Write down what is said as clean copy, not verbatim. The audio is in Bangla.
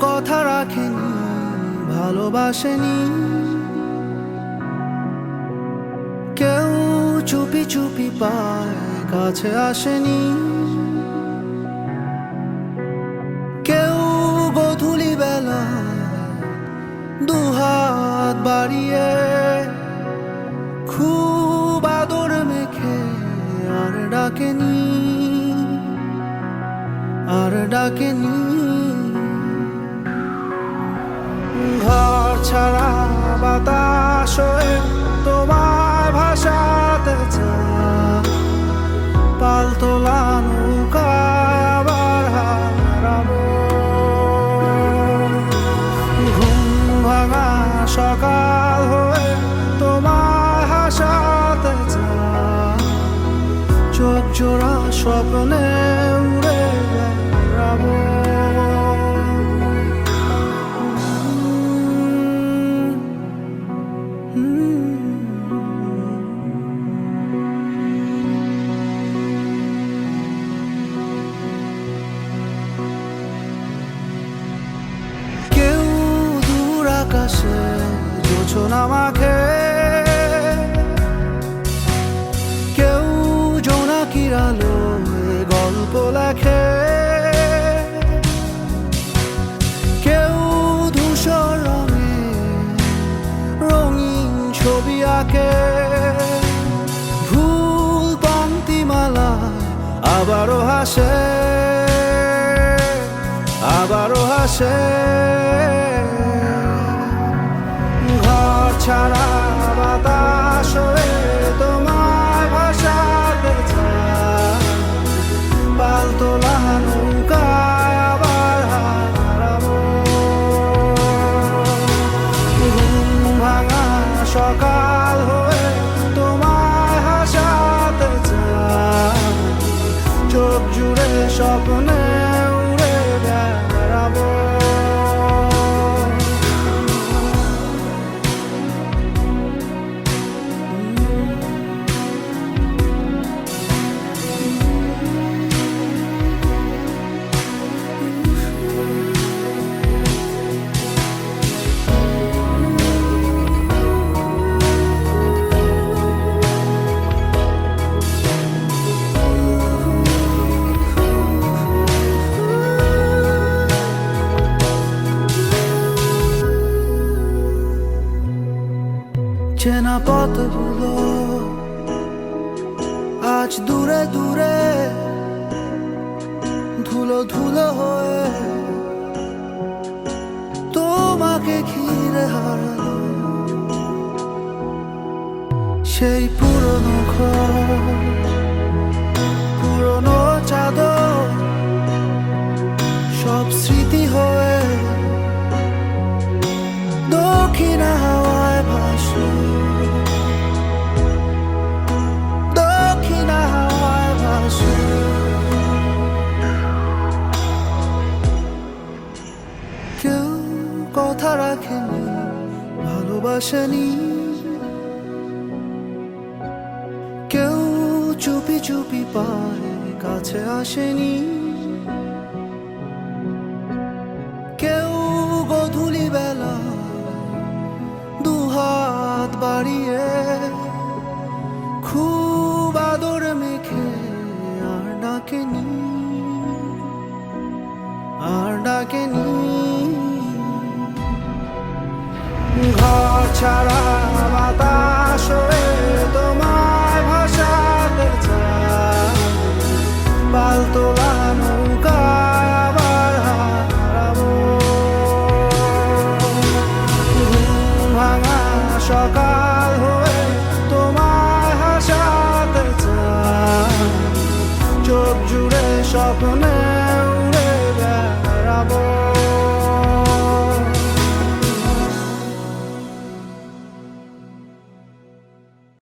কথা রাখেনি, ভালোবাসেনি, কেউ চুপি চুপি পায় কাছে আসেনি, কেউ গধূলি বেলা দুহাত বাড়িয়ে খুব আদর মেখে আর ডাকেনি, আর ডাকেনি। ঘর ছাড়া বাতাস হয়ে তোমায় ভাসাতে চায়, পালতোলা নৌকায় আবার হারাবো। ঘুম ভাঙা সকাল হয়ে তোমায় হাসাতে চায়, চোখ জোড়া স্বপ্নে উড়ে বেড়াবো। কেউ দূর আকাশে জোছনা মাখে, কেউ জোনাকির আলোয় গল্প লেখে, কেউ ধূসর রঙে রঙিন ছবি আঁকে, ভুল পংক্তিমালায় আবারও হাসে, আবারও হাসে। ঘর ছাড়া বাতাস হয়ে তোমায় ভাসাতে চায়, পালতোলা নৌকায় আবার হারাবো। ঘুম ভাঙা সকাল হয়ে তোমায় হাসাতে চায়, চোখ জুড়ে স্বপ্নে উড়ে বেড়াবো। চেনা পথগুলো আজ দূরে দূরে ধুলো ধুলো হয়ে তোমাকে ঘিরে হারালো। সেই পুরনো ঘর, পুরনো চাদর, সব স্মৃতি হয়ে দক্ষিণ হাওয়ায় ভাসে, দক্ষিণ হাওয়ায় ভাসে। কেউ কথা রাখেনি, ভালোবাসেনি, কেউ চুপি চুপি পায় কাছে আসেনি, কেউ গধূলি বেলা দুহাত বাড়িয়ে খুব আদর মেখে আর ডাকেনি, আর ডাকেনি। ঘর ছাড়া বাতাস হয়ে তোমায় ভাসাতে চায়, পালতোলা নৌকায় আবার হারাবো। ঘুম ভাঙা সকাল হয়ে তোমায় হাসাতে চায়, চোখ জুড়ে স্বপ্ন